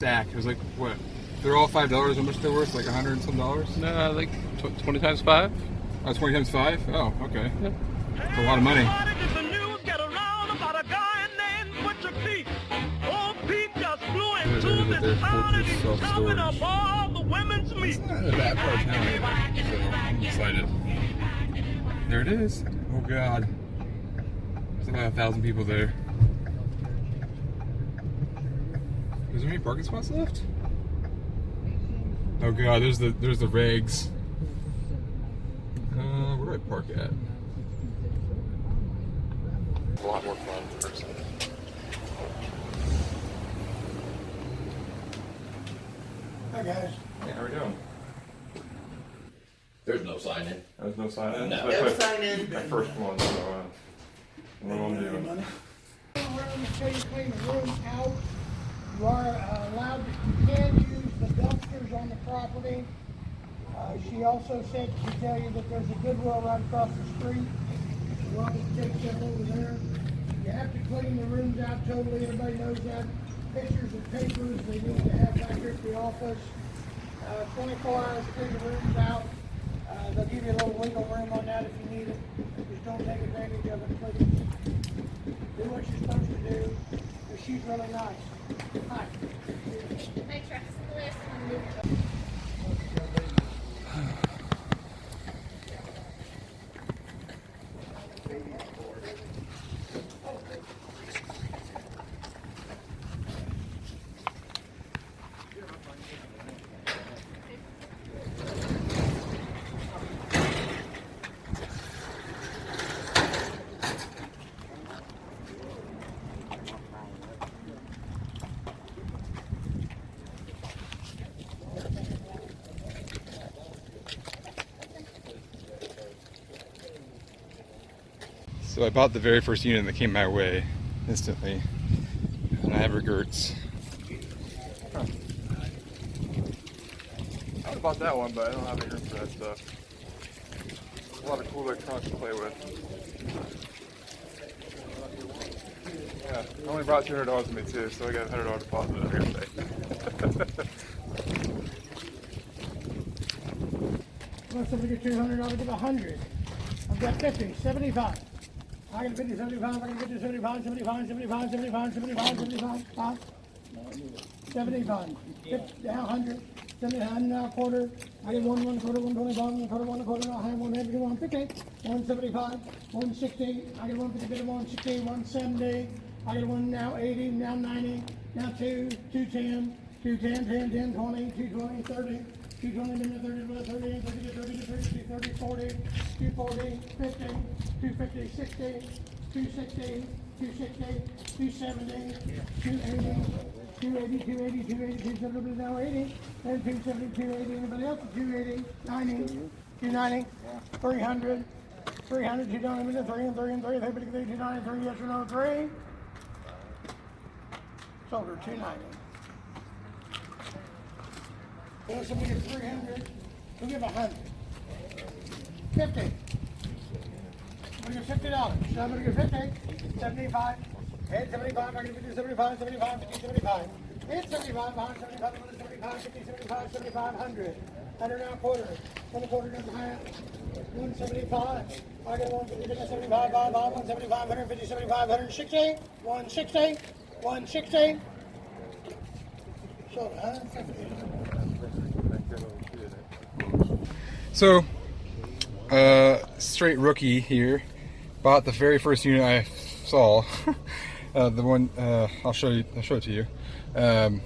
stack. It was like, what? They're all $5. How much they're worth? Like $100 and some dollars? No, like 20 times 5. Oh, 20 times 5? Oh, okay. Yeah. That's a lot of money. There's their fortress self-storage. It's not a bad part of town either, so I'm excited. There it is. Oh god. There's about 1,000 people there. Is there any parking spots left? Oh god, there's the regs. Where do I park at? A lot more fun in person. Hi guys. Hey, how are we doing? There's no sign in. There's no sign in? No. That's No my, sign in. my first one, so what am I doing? Around until you clean the room out. You are allowed to, you can use the dumpsters on the property. She also said to tell you that there's a Goodwill right across the street. You're welcome to take stuff over there. You have to clean the rooms out totally. Everybody knows that. Pictures of papers they need to have back here at the office. 24 hours to clean the rooms out. They'll give you a little wiggle room on that if you need it. Just don't take advantage of it, please. Do what you're supposed to do. But she's really nice. Hi. Make sure I see the last one. So I bought the very first unit that came my way instantly, and I have regrets. Huh. I would have bought that one, but I don't have any room for that stuff. A lot of cool electronics to play with. Yeah, I only brought $200 with me too, so I got a $100 deposit I'm here today. Well, so we get 200, I'll give 100. I've got 50, 75. I can 50, 75, I can 50, 75, 75, 75, 75, 75, 75, 75, 50, now 100, 79, now a quarter. I get 1 quarter, 125, 1 quarter, I'll have 150, 150, 175, 160, I get 150, 160, 170, I get 1 now 80, now 90, now 2, 210, 210, 10, 10, 20, 220, 30. 220, 30, 30, 30, 30, 30, 40, 240, 50, 250, 60, 260, 260, 270, 280, 280, 280, 280, 270, now 80, and 270, 280, anybody else? 280, 90, 290, 300, 300, 290, 3 and 3 and 3, 290, 3, yes or no, 3. Sold her 290. Well, so we get 300, we'll give 100. 50. We get $50. So I'm gonna give 50, 75, and 75, I'm gonna give 75, 75, 50, 75. And 75, 175, 75, 50, 75, 75, 100. 100 now a quarter. 1 quarter doesn't half. 175. I get 150, 75, 175, 150, 75, 160, 160, 160. So 150. So, straight rookie here. Bought the very first unit I saw. The one I'll show it to you. I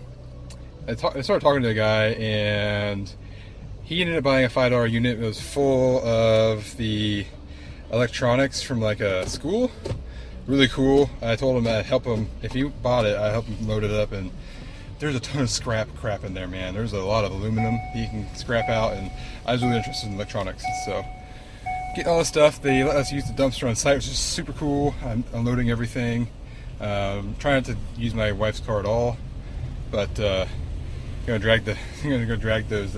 started talking to a guy, and he ended up buying a $5 unit. It was full of the electronics from like a school. Really cool. I told him I'd help him if he bought it. I'd help him load it up, and there's a ton of scrap crap in there, man. There's a lot of aluminum that you can scrap out, and I was really interested in electronics, so getting all this stuff. They let us use the dumpster on site, which is super cool. I'm unloading everything. Trying not to use my wife's car at all, but gonna drag those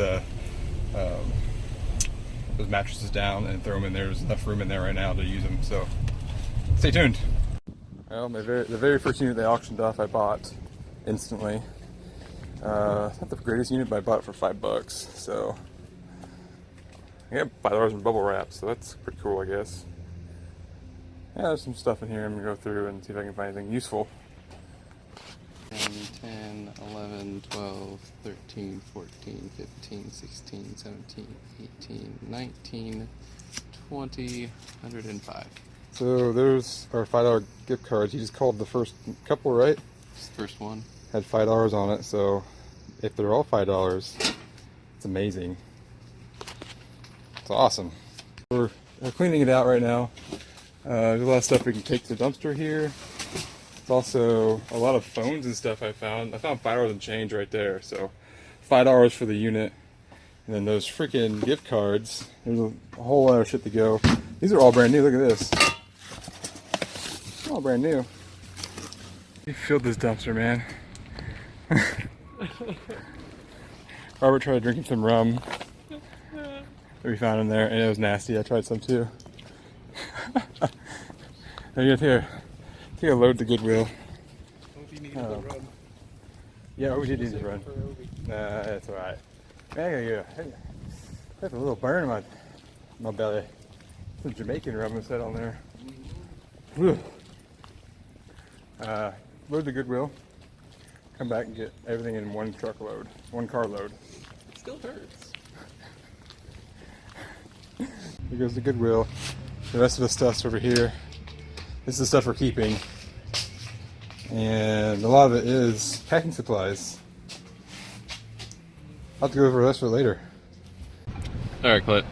mattresses down and throw them in there. There's enough room in there right now to use them, so stay tuned. Well, the very first unit they auctioned off, I bought instantly. It's not the greatest unit, but I bought it for $5. So I got $5 in bubble wrap, so that's pretty cool, I guess. Yeah, there's some stuff in here. I'm gonna go through and see if I can find anything useful. 10, 11, 12, 13, 14, 15, 16, 17, 18, 19, 20, 105. So there's our $5 gift cards. You just called the first couple, right? It's the first one. Had $5 on it, so if they're all $5, it's amazing. It's awesome. We're cleaning it out right now. There's a lot of stuff we can take to the dumpster here. It's also a lot of phones and stuff I found. I found $5 and change right there, so $5 for the unit. And then those freaking gift cards. There's a whole lot of shit to go. These are all brand new. Look at this. All brand new. We filled this dumpster, man. Robert tried drinking some rum that we found in there, and it was nasty. I tried some too. Here, take a load to Goodwill. Yeah, we did need to run. Nah, that's alright. Man, I got a little burn in my belly. Some Jamaican rum was set on there. Whew. Load to Goodwill. Come back and get everything in one truckload, one carload. Still hurts. Here goes the Goodwill. The rest of the stuff's over here. This is the stuff we're keeping. And a lot of it is packing supplies. I'll have to go over the rest of it later. Alright, Clint.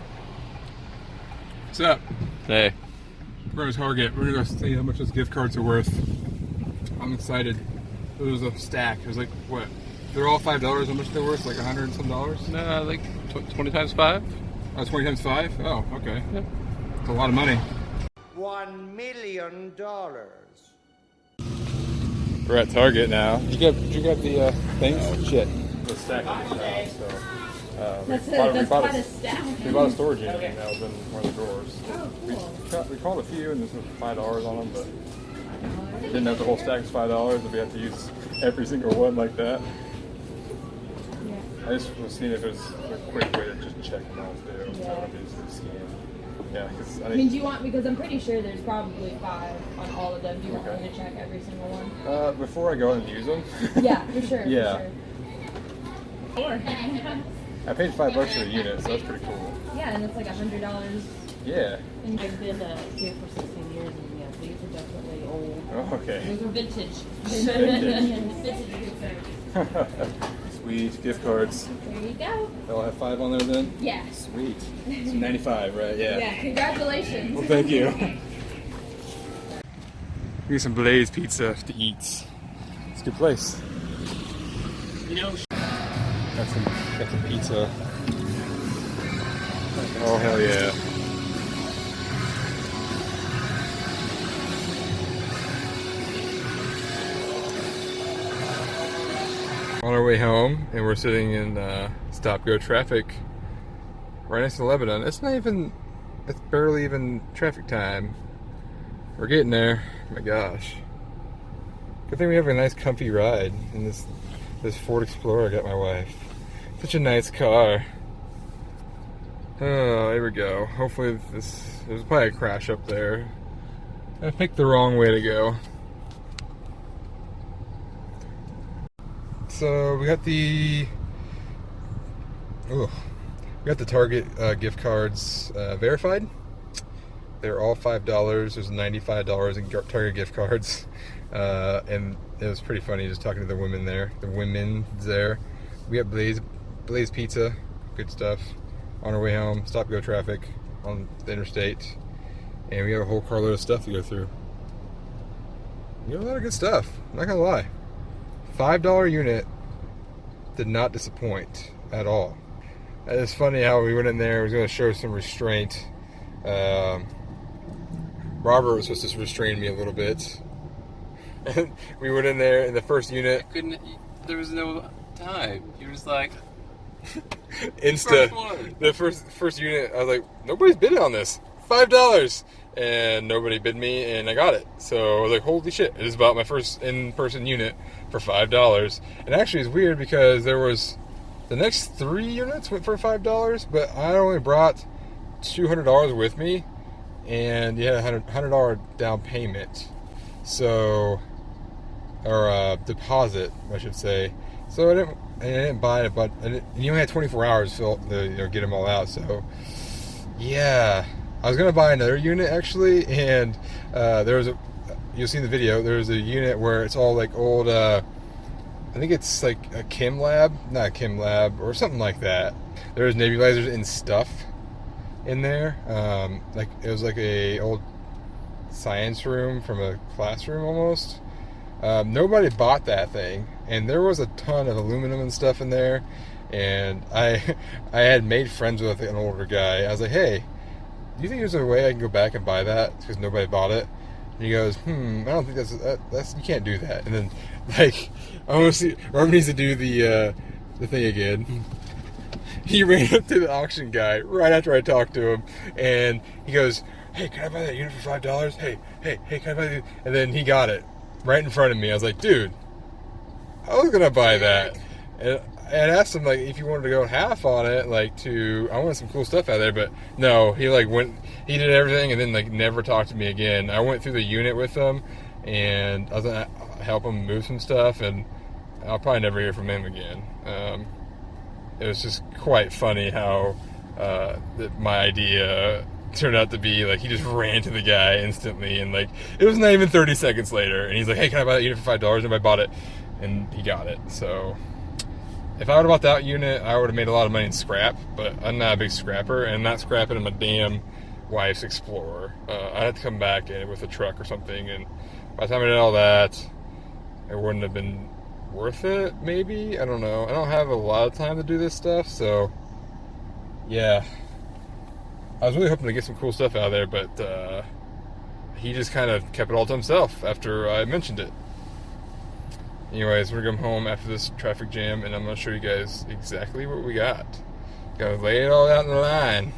What's up? Hey. We're at Target. We're gonna go see how much those gift cards are worth. I'm excited. It was a stack. It was like, what? They're all $5. How much they're worth? Like $100 and some dollars? No, like 20 times 5? Oh, 20 times 5? Oh, okay. Yep. It's a lot of money. $1 million. We're at Target now. Did you get the things? Shit. The stack of things now, so That's quite a stack. we bought a storage unit and that was in one of the drawers. Oh, cool. We called a few and this was $5 on them, but didn't know the whole stack was $5 and we had to use every single one like that. Yeah. I just was seeing if there's a quick way to just check them all too. Yeah. I don't need to scan. Yeah, because I mean, do you want, because I'm pretty sure there's probably 5 on all of them. Do you want me to check every single one? before I go and use them. Yeah, for sure. Yeah. For sure. I paid $5 for the unit, so that's pretty cool. Yeah, and it's like $100. Yeah. And I've been here for 16 years, and yeah, these are definitely old. Oh, okay. Those are vintage. Vintage. Sweet gift cards. There you go. They'll have 5 on there then? Yeah. Sweet. It's 95, right? Yeah. Yeah, congratulations. Well, thank you. Get some Blaze pizza to eat. It's a good place. You know, Got some pizza. Oh, hell yeah. On our way home, and we're sitting in stop-go traffic right next to Lebanon. It's barely even traffic time. We're getting there. Oh my gosh. Good thing we have a nice comfy ride in this Ford Explorer I got my wife. Such a nice car. Oh, here we go. Hopefully there's probably a crash up there. I picked the wrong way to go. So we got the Target gift cards verified. They're all $5. There's $95 in Target gift cards, and it was pretty funny just talking to the women there. We got Blaze Pizza, good stuff. On our way home, stop go traffic on the interstate, and we have a whole carload of stuff to go through. We got a lot of good stuff. I'm not gonna lie. $5 unit did not disappoint at all. It's funny how we went in there. I was going to show some restraint. Robert was supposed to restrain me a little bit. And we went in there in the first unit. There was no time. You were just like, Insta. First one. The first unit, I was like, nobody's bidding on this. $5. And nobody bid me, and I got it. So I was like, holy shit, it is about my first in-person unit for $5. And actually it's weird because there was, the next 3 units went for $5, but I only brought $200 with me, and you had a $100 down payment. So, or deposit, I should say. So I didn't buy it, but you only had 24 hours to get them all out. So, yeah. I was gonna buy another unit actually, and there was you'll see in the video, there was a unit where it's all like old, I think it's like a chem lab, not a chem lab, or something like that. There was nebulizers and stuff in there, like it was like a old science room from a classroom almost. Nobody bought that thing, and there was a ton of aluminum and stuff in there, and I had made friends with an older guy. I was like, hey, do you think there's a way I can go back and buy that because nobody bought it? And he goes, I don't think that's you can't do that. And then, like, I want to see, Robert needs to do the thing again. He ran up to the auction guy right after I talked to him, and he goes, hey, can I buy that unit for $5? Hey, can I buy that? And then he got it right in front of me. I was like, dude, I was gonna buy that. And I asked him, like, if you wanted to go half on it, like, I wanted some cool stuff out there, but no, he, like, he did everything and then, like, never talked to me again. I went through the unit with him, and I was gonna help him move some stuff, and I'll probably never hear from him again. It was just quite funny how my idea turned out to be, like, he just ran to the guy instantly, and, like, it was not even 30 seconds later, and he's like, hey, can I buy that unit for $5? And I bought it, and he got it, so... If I would have bought that unit, I would have made a lot of money in scrap, but I'm not a big scrapper, and I'm not scrapping in my damn wife's Explorer. I'd have to come back in with a truck or something, and by the time I did all that, it wouldn't have been worth it, maybe? I don't know. I don't have a lot of time to do this stuff, so yeah. I was really hoping to get some cool stuff out of there, but he just kind of kept it all to himself after I mentioned it. Anyways, we're gonna come home after this traffic jam, and I'm gonna show you guys exactly what we got. Gotta lay it all out in the line.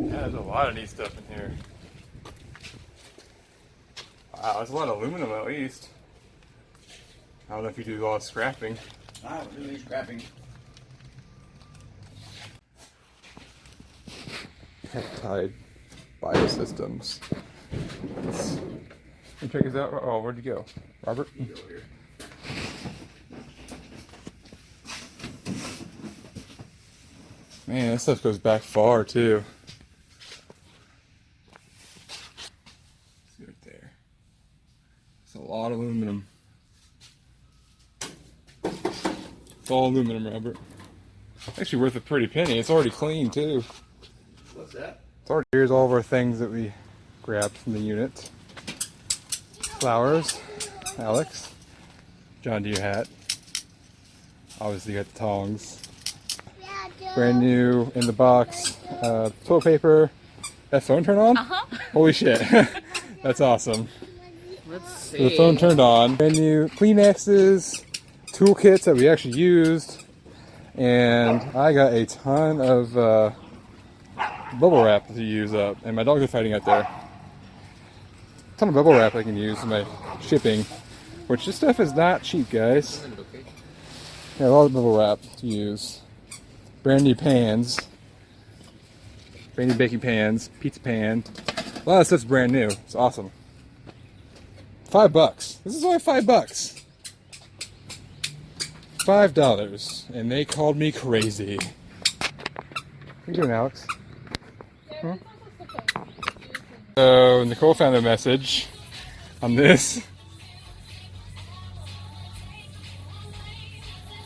Yeah, there's a lot of neat stuff in here. Wow, there's a lot of aluminum at least. I don't know if you do a lot of scrapping. I don't do any scrapping. Peptide biosystems. And check this out. Oh, where'd you go? Robert? Man, this stuff goes back far too. See right there. It's a lot of aluminum. It's all aluminum, Robert. Actually worth a pretty penny. It's already clean too. What's that? It's already, here's all of our things that we grabbed from the unit. Flowers, Alex, John Deere hat. Obviously you got the tongs. Brand new in the box. Toilet paper. That phone turned on? Holy shit. That's awesome. Let's see. So the phone turned on. Brand new Kleenexes, toolkits that we actually used, and I got a ton of bubble wrap to use up, and my dogs are fighting out there. Ton of bubble wrap I can use in my shipping, which this stuff is not cheap, guys. Yeah, a lot of bubble wrap to use. Brand new pans, brand new baking pans, pizza pan. A lot of stuff's brand new. It's awesome. $5. This is only $5. $5, and they called me crazy. What are you doing, Alex? Huh? So Nicole found a message on this.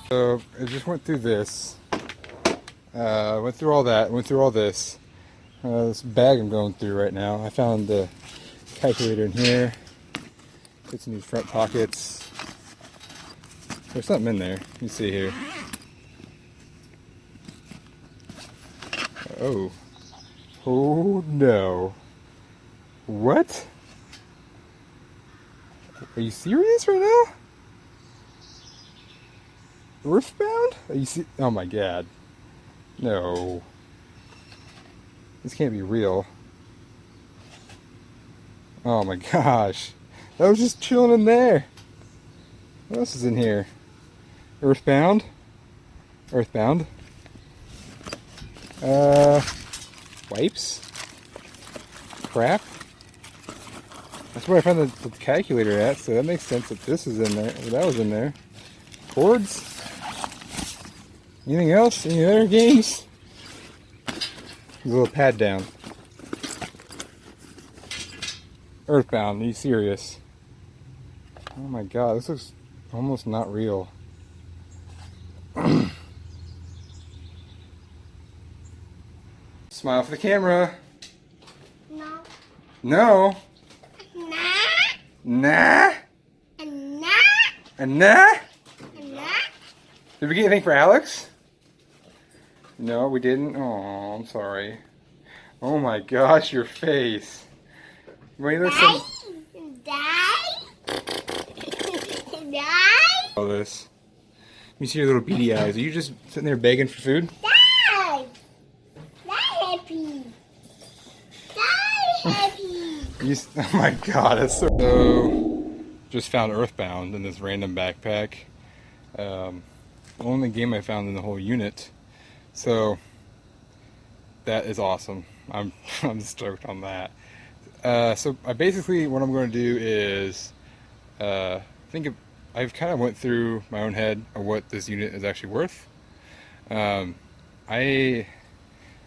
So I just went through this. Went through all that. Went through all this. This bag I'm going through right now. I found the calculator in here. Fits in these front pockets. There's something in there. You see here. Oh. Oh no. What? Are you serious right now? Earthbound? Are you oh my god. No. This can't be real. Oh my gosh. That was just chilling in there. What else is in here? Earthbound. Earthbound. Wipes. Crap. That's where I found the calculator at, so that makes sense that this is in there. That was in there. Cords. Anything else? Any other games? There's a little pad down. Earthbound, are you serious? Oh my god, this looks almost not real. Smile for the camera. No. No. Nah. Nah. Nah. And nah. Nah. Did we get anything for Alex? No, we didn't. Oh, I'm sorry. Oh my gosh, your face. Wait, there's some... Die. Die. All this. You see your little beady eyes. Are you just sitting there begging for food? Die. Die happy. Die happy. Oh my god, that's so... Just found Earthbound in this random backpack. Only game I found in the whole unit. So that is awesome. I'm stoked on that. So I basically what I'm going to do is I've kind of went through my own head of what this unit is actually worth. I'm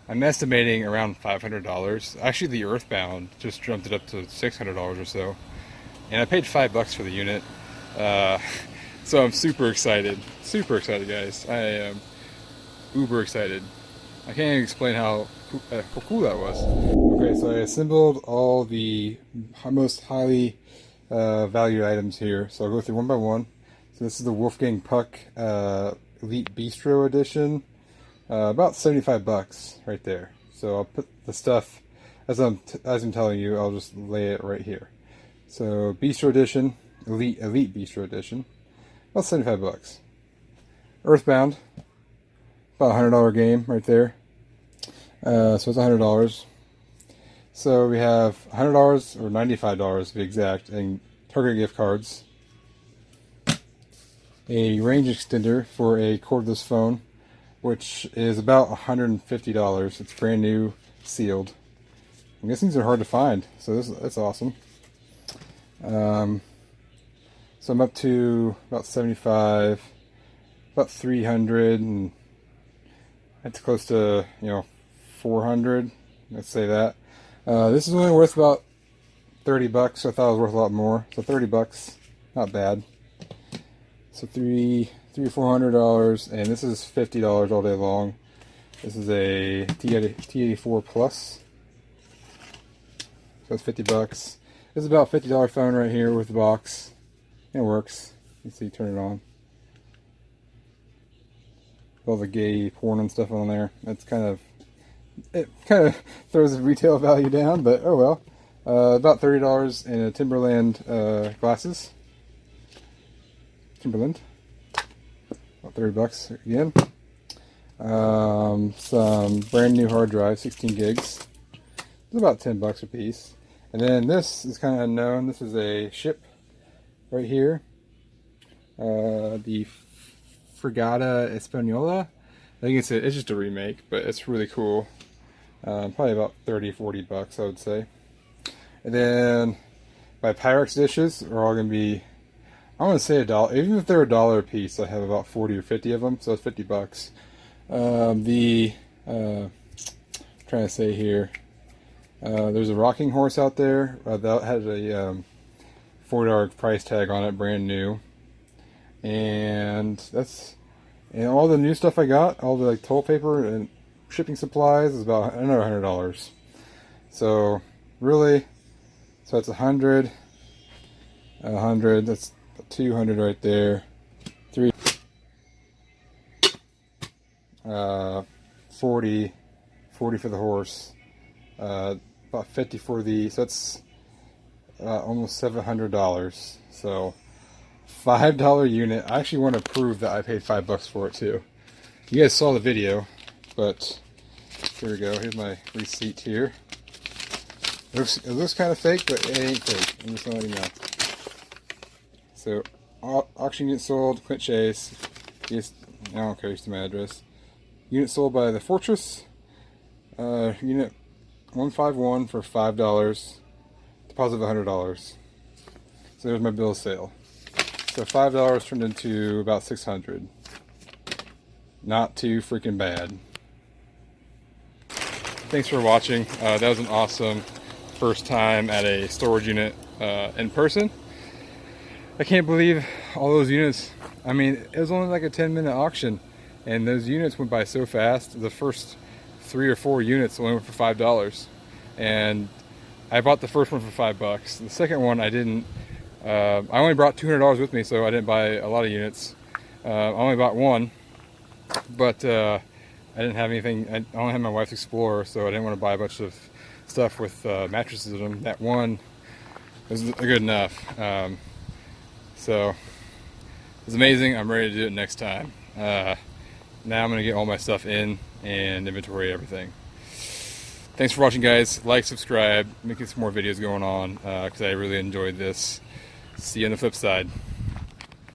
estimating around $500. Actually, the Earthbound just jumped it up to $600 or so, and I paid $5 for the unit. So I'm super excited, guys. I am uber excited. I can't even explain how cool that was. Okay, so I assembled all the most highly valued items here. So I'll go through one by one. So this is the Wolfgang Puck Elite Bistro Edition. About $75 right there. So I'll put the stuff, as I'm telling you, I'll just lay it right here. So Bistro Edition, Elite Bistro Edition, about $75. Earthbound, about $100 game right there. So it's $100. So we have $100 or $95 to be exact in Target gift cards. A range extender for a cordless phone, which is about $150. It's brand new, sealed. I guess these are hard to find, so that's awesome. So I'm up to about 75, about 300, and that's close to 400. Let's say that. This is only worth about $30. So I thought it was worth a lot more. So $30, not bad. So $300 or $400, and this is $50 all day long. This is a T84 Plus. So it's $50. This is about a $50 phone right here with the box. It works. You see, turn it on. All the gay porn and stuff on there. It kind of throws the retail value down, but oh well. About $30 in a Timberland glasses. Timberland. About $30 again. Some brand new hard drive, 16 gigs. It's about $10 a piece. And then this is kind of unknown. This is a ship right here. The Fragata Española. I think it's just a remake, but it's really cool. Probably about $30-$40, I would say. And then my Pyrex dishes are all going to be, I want to say $1. Even if they're $1 a piece, I have about 40 or 50 of them, so it's $50. Trying to say here, there's a rocking horse out there that has a $4 price tag on it, brand new. And all the new stuff I got, all the toilet paper and shipping supplies, is about another $100. So really, so that's 100, that's 200 right there, 40 for the horse, about 50 for the, so that's almost $700. So $5 unit. I actually want to prove that I paid $5 for it too. You guys saw the video, but here we go. Here's my receipt here. It looks kind of fake, but it ain't fake. I'm just gonna let you know. So, auction unit sold, Clint Chase. Yes, I don't care, it's my address. Unit sold by the Fortress. Unit 151 for $5. Deposit of $100. So there's my bill of sale. So $5 turned into about $600. Not too freaking bad. Thanks for watching. That was an awesome first time at a storage unit in person. I can't believe all those units. I mean, it was only like a 10-minute auction, and those units went by so fast. The first 3 or 4 units only went for $5, and I bought the first one for $5. The second one I didn't. I only brought $200 with me, so I didn't buy a lot of units. I only bought one, but I didn't have anything. I only had my wife's Explorer, so I didn't want to buy a bunch of stuff with mattresses in them. That one was good enough. So it was amazing. I'm ready to do it next time. Now I'm going to get all my stuff in and inventory everything. Thanks for watching, guys. Like, subscribe, making some more videos going on because I really enjoyed this. See you on the flip side.